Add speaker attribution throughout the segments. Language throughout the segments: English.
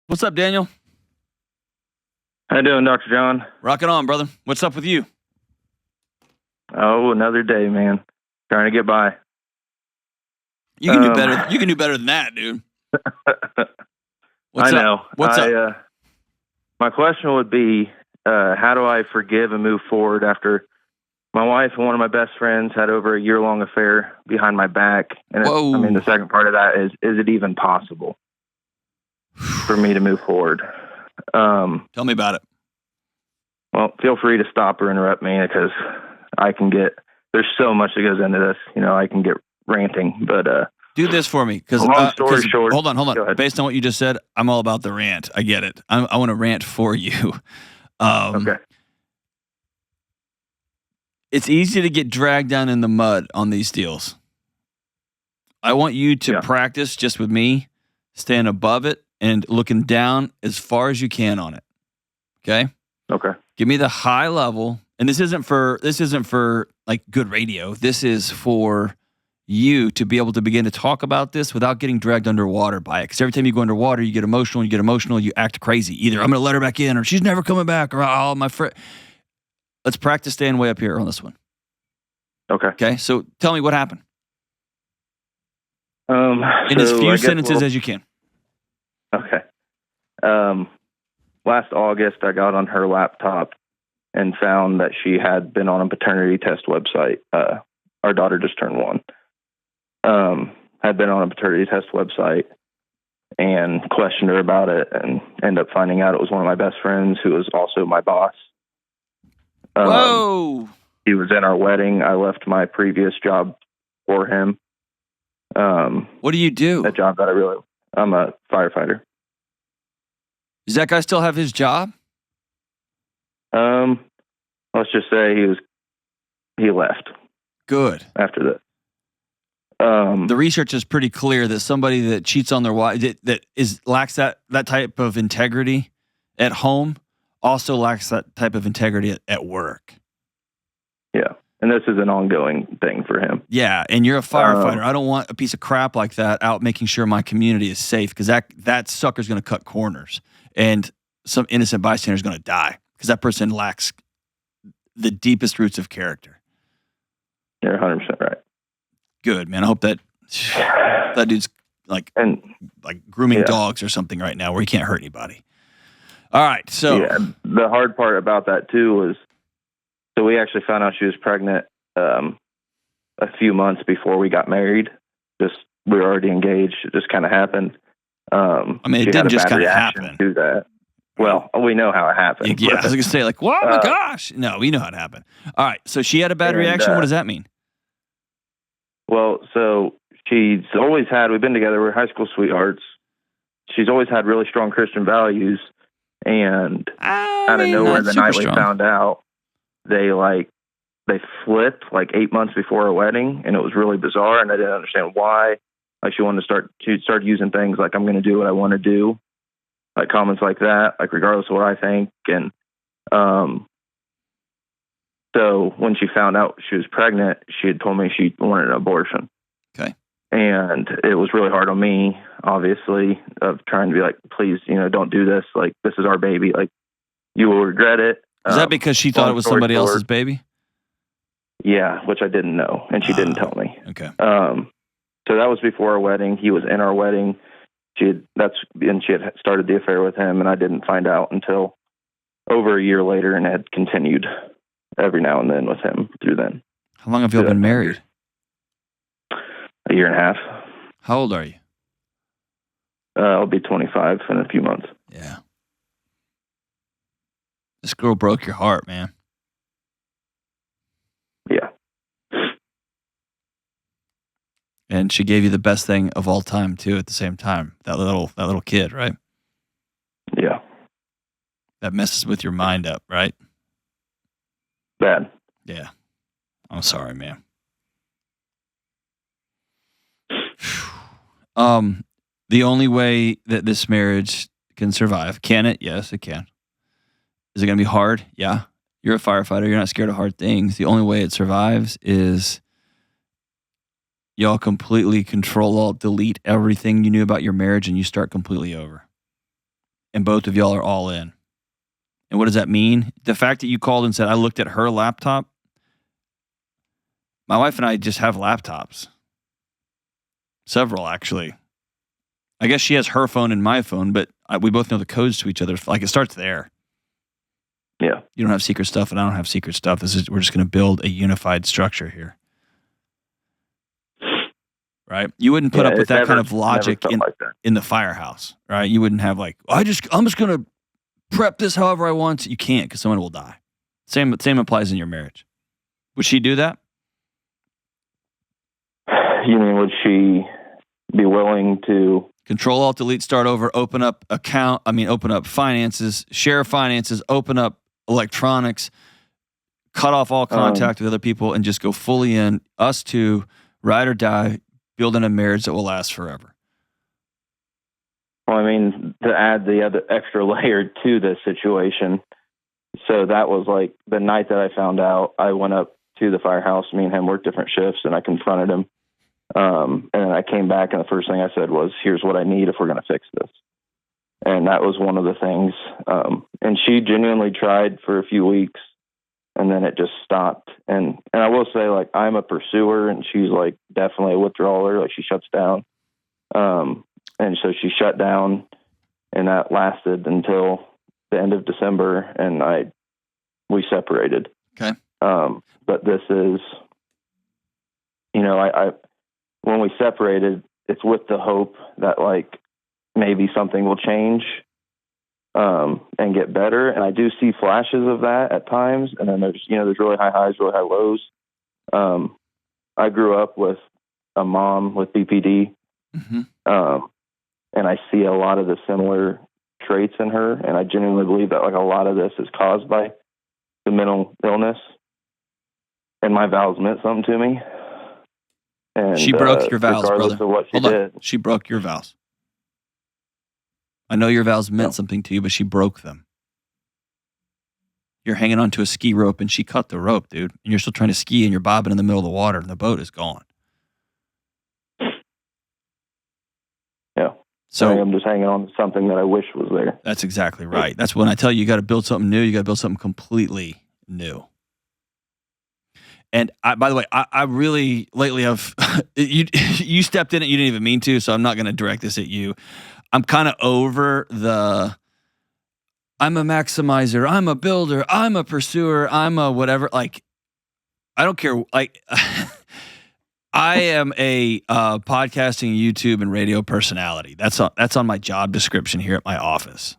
Speaker 1: What's up, Daniel?
Speaker 2: How you doing, Dr. John?
Speaker 1: Rocking on, brother. What's up with you?
Speaker 2: Oh, another day, man. Trying to get by.
Speaker 1: You can do better. You can do better than that, dude.
Speaker 2: I know.
Speaker 1: What's up?
Speaker 2: My question would be, how do I forgive and move forward after my wife and one of my best friends had over a year-long affair behind my back? And the second part of that is it even possible for me to move forward?
Speaker 1: Tell me about it.
Speaker 2: Well, feel free to stop or interrupt me because there's so much that goes into this. I can get ranting, but
Speaker 1: do this for me. Because
Speaker 2: long story short,
Speaker 1: hold on. Based on what you just said, I'm all about the rant. I get it. I want to rant for you.
Speaker 2: Okay.
Speaker 1: It's easy to get dragged down in the mud on these deals. I want you to practice just with me, staying above it and looking down as far as you can on it. Okay?
Speaker 2: Okay.
Speaker 1: Give me the high level. And this isn't for like good radio. This is for you to be able to begin to talk about this without getting dragged underwater by it. Because every time you go underwater, you get emotional, you act crazy. Either I'm going to let her back in or she's never coming back or oh, my friend. Let's practice staying way up here on this one.
Speaker 2: Okay.
Speaker 1: Okay. So tell me what happened.
Speaker 2: In
Speaker 1: as few sentences as you can.
Speaker 2: Okay. Last August, I got on her laptop and found that she had been on a paternity test website. Our daughter just turned 1. Had been on a paternity test website and questioned her about it and ended up finding out it was one of my best friends who was also my boss.
Speaker 1: Whoa!
Speaker 2: He was in our wedding. I left my previous job for him.
Speaker 1: What do you do?
Speaker 2: That job that I'm a firefighter.
Speaker 1: Does that guy still have his job?
Speaker 2: Let's just say he left.
Speaker 1: Good.
Speaker 2: After that.
Speaker 1: The research is pretty clear that somebody that cheats on their wife, lacks that type of integrity at home, also lacks that type of integrity at work.
Speaker 2: Yeah. And this is an ongoing thing for him.
Speaker 1: Yeah, and you're a firefighter. I don't want a piece of crap like that out making sure my community is safe because that sucker's going to cut corners and some innocent bystander is going to die because that person lacks the deepest roots of character.
Speaker 2: You're 100% right.
Speaker 1: Good, man. I hope that dude's like grooming dogs or something right now where he can't hurt anybody. All right, so.
Speaker 2: Yeah, the hard part about that too was, so we actually found out she was pregnant a few months before we got married. We were already engaged. It just kind of happened.
Speaker 1: It didn't just kind of happen.
Speaker 2: To that. Well, we know how it happened.
Speaker 1: Yeah, I was going to say, like, oh my gosh. No, we know how it happened. All right, so she had a bad reaction. What does that mean?
Speaker 2: Well, so we've been together, we're high school sweethearts. She's always had really strong Christian values. And out of nowhere, the night we found out, they flipped like 8 months before our wedding, and it was really bizarre, and I didn't understand why. Like she started using things like I'm going to do what I want to do, like comments like that, like regardless of what I think. And so when she found out she was pregnant, she had told me she wanted an abortion.
Speaker 1: Okay.
Speaker 2: And it was really hard on me, obviously, of trying to be like, please, don't do this. Like, this is our baby. Like, you will regret it.
Speaker 1: Is that because she thought it was somebody else's baby?
Speaker 2: Yeah, which I didn't know, and she didn't tell me.
Speaker 1: Okay.
Speaker 2: So that was before our wedding. He was in our wedding. She had started the affair with him, and I didn't find out until over a year later, and had continued every now and then with him through then.
Speaker 1: How long have you all been married?
Speaker 2: A year and a half.
Speaker 1: How old are you?
Speaker 2: I'll be 25 in a few months.
Speaker 1: Yeah. This girl broke your heart, man.
Speaker 2: Yeah.
Speaker 1: And she gave you the best thing of all time too. At the same time, that little kid, right?
Speaker 2: Yeah.
Speaker 1: That messes with your mind up, right?
Speaker 2: Bad.
Speaker 1: Yeah. I'm sorry, man. The only way that this marriage can survive, can it? Yes, it can. Is it going to be hard? Yeah. You're a firefighter. You're not scared of hard things. The only way it survives is y'all completely control, delete everything you knew about your marriage, and you start completely over. and both of y'all are all in. And what does that mean? The fact that you called and said, I looked at her laptop. My wife and I just have laptops. Several, actually. I guess she has her phone and my phone, but we both know the codes to each other. Like, it starts there.
Speaker 2: Yeah.
Speaker 1: You don't have secret stuff, and I don't have secret stuff. We're just going to build a unified structure here. Right? You wouldn't put up with that kind of logic in the firehouse, right? You wouldn't have like, I'm just going to prep this however I want. You can't, because someone will die. Same applies in your marriage. Would she do that?
Speaker 2: You mean, would she be willing to
Speaker 1: Control Alt Delete, start over, open up finances, share finances, open up electronics, cut off all contact with other people, and just go fully in, us two, ride or die, building a marriage that will last forever?
Speaker 2: Well, I mean, to add the other extra layer to this situation, so that was like the night that I found out, I went up to the firehouse. Me and him worked different shifts, and I confronted him. And then I came back, and the first thing I said was, here's what I need if we're going to fix this. And that was one of the things. And she genuinely tried for a few weeks, and then it just stopped. And I will say, like, I'm a pursuer, and she's like definitely a withdrawer. Like, she shuts down. And so she shut down, and that lasted until the end of December, and we separated.
Speaker 1: Okay.
Speaker 2: But this is, when we separated, it's with the hope that like maybe something will change and get better. And I do see flashes of that at times. And then there's really high highs, really high lows. I grew up with a mom with BPD.
Speaker 1: Mm-hmm.
Speaker 2: And I see a lot of the similar traits in her. And I genuinely believe that like a lot of this is caused by the mental illness. And my vows meant something to me. And
Speaker 1: she broke your vows,
Speaker 2: regardless
Speaker 1: brother.
Speaker 2: of what she did.
Speaker 1: She broke your vows. I know your vows meant something to you, but she broke them. You're hanging onto a ski rope, and she cut the rope, dude. And you're still trying to ski, and you're bobbing in the middle of the water, and the boat is gone.
Speaker 2: Yeah.
Speaker 1: So
Speaker 2: I'm just hanging on to something that I wish was there.
Speaker 1: That's exactly right. That's when I tell you, you got to build something new. You got to build something completely new. And by the way, I really lately have you stepped in it. You didn't even mean to, so I'm not going to direct this at you. I'm kind of over I'm a maximizer, I'm a builder, I'm a pursuer, I'm a whatever. Like, I don't care. Like, I am a podcasting, YouTube, and radio personality. That's on my job description here at my office.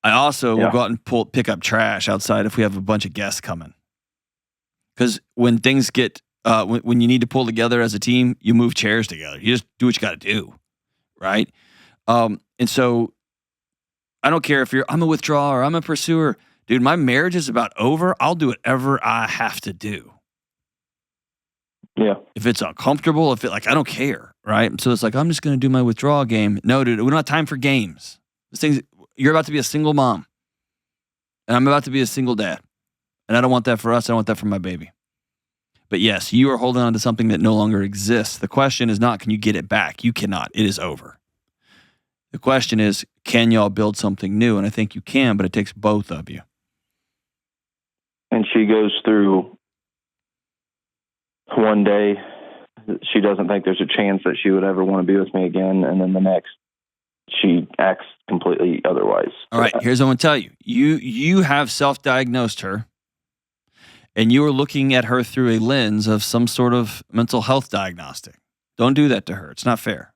Speaker 1: I also will go out and pick up trash outside if we have a bunch of guests coming. Because when things get, when you need to pull together as a team, you move chairs together. You just do what you got to do, right? And so I don't care if I'm a withdrawer or I'm a pursuer. Dude, my marriage is about over. I'll do whatever I have to do.
Speaker 2: Yeah.
Speaker 1: If it's uncomfortable, I don't care, right? So it's like, I'm just going to do my withdrawal game. No, dude, we don't have time for games. You're about to be a single mom, and I'm about to be a single dad. And I don't want that for us. I don't want that for my baby. But yes, you are holding on to something that no longer exists. The question is not, can you get it back? You cannot. It is over. The question is, can y'all build something new? And I think you can, but it takes both of you.
Speaker 2: And she goes through one day, she doesn't think there's a chance that she would ever want to be with me again. And then the next, she acts completely otherwise.
Speaker 1: All right, here's what I'm going to tell you. You have self-diagnosed her, and you are looking at her through a lens of some sort of mental health diagnostic. Don't do that to her. It's not fair.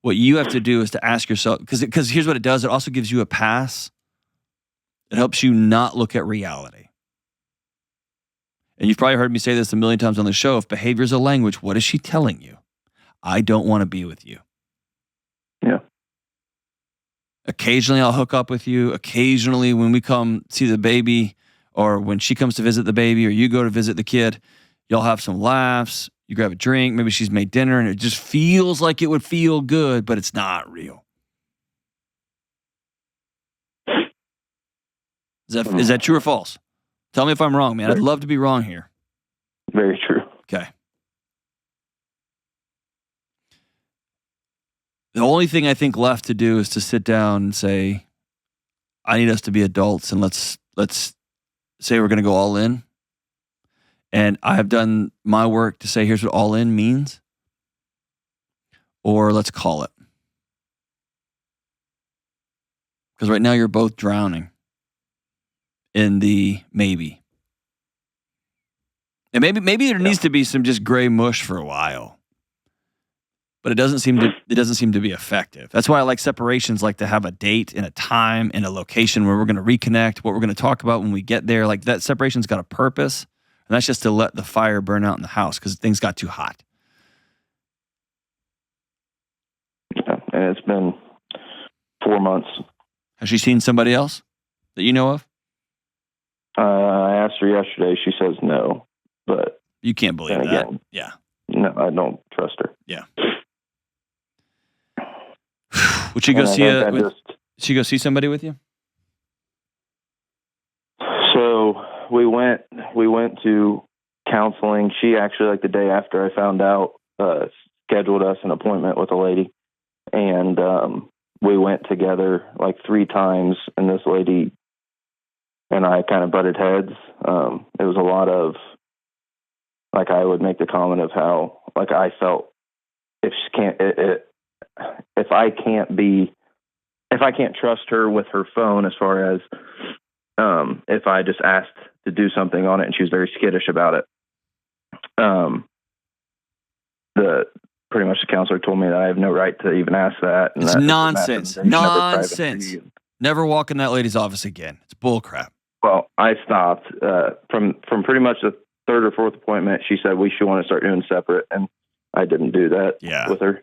Speaker 1: What you have to do is to ask yourself, because here's what it does. It also gives you a pass. It helps you not look at reality. And you've probably heard me say this a million times on the show. If behavior is a language, what is she telling you? I don't want to be with you.
Speaker 2: Yeah.
Speaker 1: Occasionally I'll hook up with you. Occasionally when we come see the baby, or when she comes to visit the baby, or you go to visit the kid, you'll have some laughs. You grab a drink. Maybe she's made dinner, and it just feels like it would feel good, but it's not real. Is that true or false? Tell me if I'm wrong, man. I'd love to be wrong here.
Speaker 2: Very true.
Speaker 1: Okay. The only thing I think left to do is to sit down and say, I need us to be adults, and let's say we're going to go all in. And I have done my work to say, here's what all in means, or let's call it. Because right now you're both drowning in the maybe. And maybe there needs to be some just gray mush for a while. But it doesn't seem to be effective. That's why I like separations, like to have a date and a time and a location where we're going to reconnect, what we're going to talk about when we get there. Like that separation's got a purpose, and that's just to let the fire burn out in the house because things got too hot.
Speaker 2: Yeah, and it's been 4 months.
Speaker 1: Has she seen somebody else that you know of?
Speaker 2: I asked her yesterday. She says no, but
Speaker 1: you can't believe that.
Speaker 2: Again,
Speaker 1: yeah.
Speaker 2: No, I don't trust her.
Speaker 1: Yeah. Would she go she go see somebody with you?
Speaker 2: So we went to counseling. She actually, like the day after I found out, scheduled us an appointment with a lady, and we went together like 3 times. And this lady and I kind of butted heads. It was a lot of like I would make the comment of how like I felt if I can't trust her with her phone as far as if I just asked to do something on it and she was very skittish about it. Pretty much the counselor told me that I have no right to even ask that. And
Speaker 1: it's nonsense. Nonsense. Never walk in that lady's office again. It's bull crap.
Speaker 2: Well, I stopped from pretty much the 3rd or 4th appointment. She said we should want to start doing separate, and I didn't do that with her.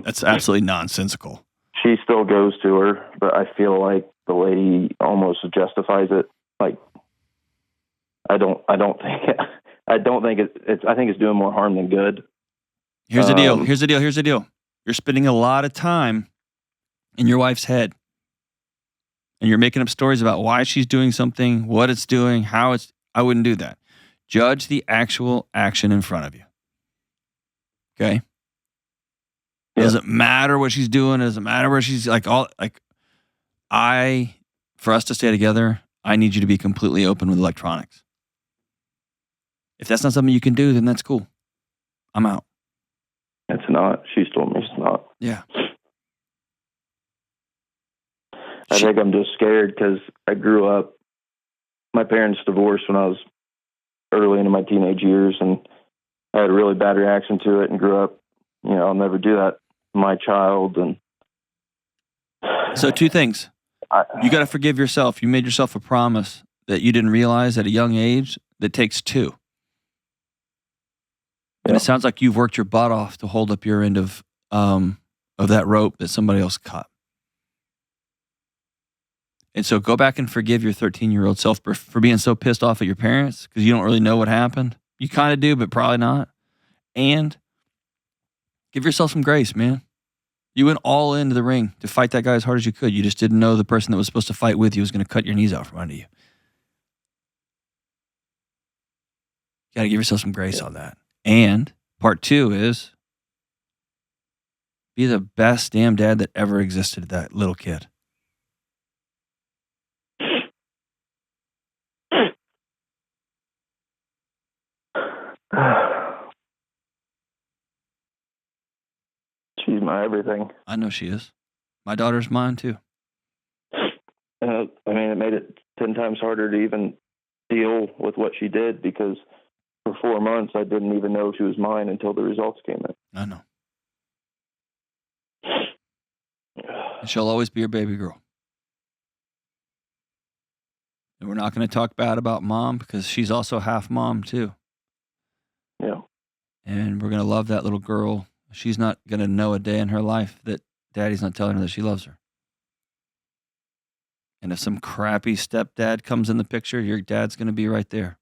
Speaker 1: That's absolutely nonsensical.
Speaker 2: She still goes to her, but I feel like the lady almost justifies it. Like, I don't think it's doing more harm than good.
Speaker 1: Here's the deal. You're spending a lot of time in your wife's head, and you're making up stories about why she's doing something, what it's doing, how it's. I wouldn't do that. Judge the actual action in front of you. Okay. Yeah. Doesn't matter what she's doing. It doesn't matter where she's for us to stay together, I need you to be completely open with electronics. If that's not something you can do, then that's cool. I'm out.
Speaker 2: It's not. She's told me it's not.
Speaker 1: Yeah.
Speaker 2: I think I'm just scared because I grew up, my parents divorced when I was early into my teenage years, and I had a really bad reaction to it and grew up, I'll never do that to my child. And
Speaker 1: so 2 things. You got to forgive yourself. You made yourself a promise that you didn't realize at a young age that takes 2. And it sounds like you've worked your butt off to hold up your end of that rope that somebody else cut. And so go back and forgive your 13-year-old self for being so pissed off at your parents because you don't really know what happened. You kind of do, but probably not. And give yourself some grace, man. You went all into the ring to fight that guy as hard as you could. You just didn't know the person that was supposed to fight with you was going to cut your knees out from under you. You got to give yourself some grace on that. And part 2 is be the best damn dad that ever existed to that little kid.
Speaker 2: She's my everything.
Speaker 1: I know she is. My daughter's mine too.
Speaker 2: It made it 10 times harder to even deal with what she did because for 4 months I didn't even know she was mine until the results came in.
Speaker 1: I know. And she'll always be your baby girl. And we're not going to talk bad about mom because she's also half mom too.
Speaker 2: Yeah.
Speaker 1: And we're going to love that little girl. She's not going to know a day in her life that daddy's not telling her that she loves her. And if some crappy stepdad comes in the picture, your dad's going to be right there.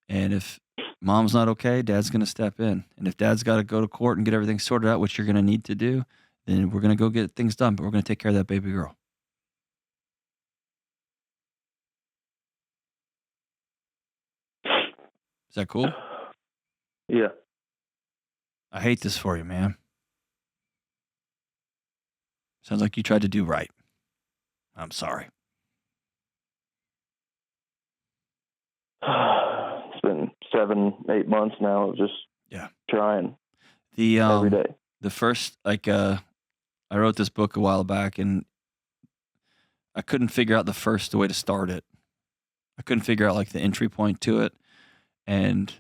Speaker 1: And if mom's not okay, dad's going to step in. And if dad's got to go to court and get everything sorted out, which you're going to need to do, then we're going to go get things done. But we're going to take care of that baby girl. Is that cool?
Speaker 2: Yeah.
Speaker 1: I hate this for you, man. Sounds like you tried to do right. I'm sorry.
Speaker 2: It's been 7-8 months now of just trying every day.
Speaker 1: The first, I wrote this book a while back, and I couldn't figure out the way to start it. I couldn't figure out like the entry point to it, and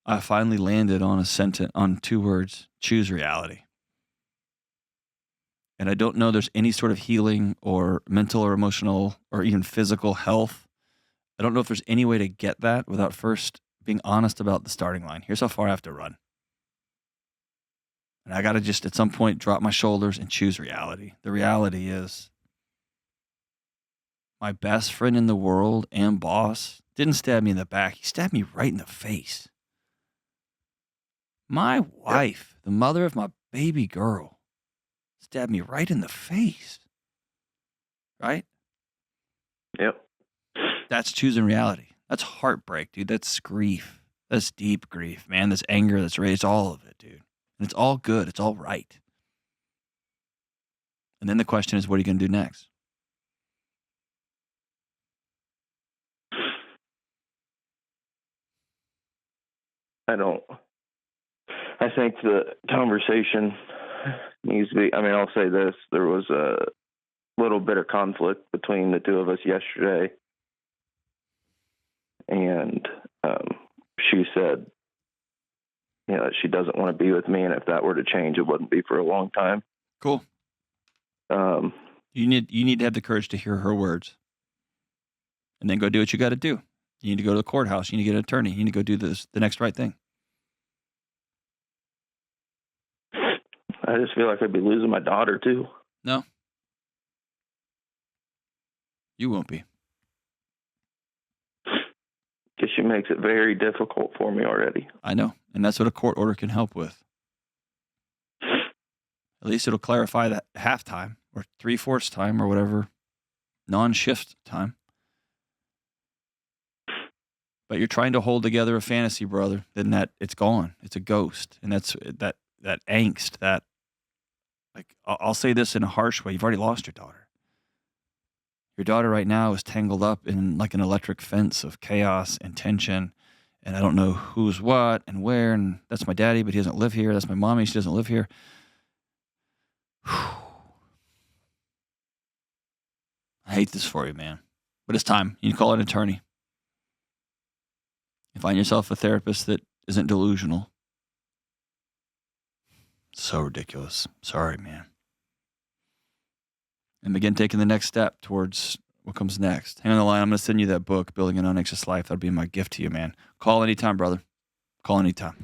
Speaker 1: I finally landed on on 2 words: choose reality. And I don't know there's any sort of healing or mental or emotional or even physical health. I don't know if there's any way to get that without first being honest about the starting line. Here's how far I have to run. And I got to just at some point drop my shoulders and choose reality. The reality is my best friend in the world and boss didn't stab me in the back. He stabbed me right in the face. My wife, the mother of my baby girl, stabbed me right in the face. Right?
Speaker 2: Yep.
Speaker 1: That's choosing reality. That's heartbreak, dude. That's grief. That's deep grief, man. That's anger, that's rage, all of it, dude. And it's all good. It's all right. And then the question is, what are you going to do next?
Speaker 2: I think the conversation needs to be, I'll say this. There was a little bit of conflict between the 2 of us yesterday. And she said, that she doesn't want to be with me. And if that were to change, it wouldn't be for a long time.
Speaker 1: Cool. You need to have the courage to hear her words. And then go do what you got to do. You need to go to the courthouse. You need to get an attorney. You need to go do the next right thing.
Speaker 2: I just feel like I'd be losing my daughter too.
Speaker 1: No. You won't be.
Speaker 2: Because she makes it very difficult for me already.
Speaker 1: I know. And that's what a court order can help with. At least it'll clarify that halftime or 3/4 time or whatever, non-shift time. But you're trying to hold together a fantasy, brother. Then that it's gone. It's a ghost. And that's that angst, that, like, I'll say this in a harsh way. You've already lost your daughter. Your daughter right now is tangled up in like an electric fence of chaos and tension. And I don't know who's what and where. And that's my daddy, but he doesn't live here. That's my mommy. She doesn't live here. I hate this for you, man. But it's time. You can call an attorney. You find yourself a therapist that isn't delusional. So ridiculous. Sorry, man. And begin taking the next step towards what comes next. Hang on the line. I'm going to send you that book, Building an Unanxious Life. That'll be my gift to you, man. Call anytime, brother. Call anytime.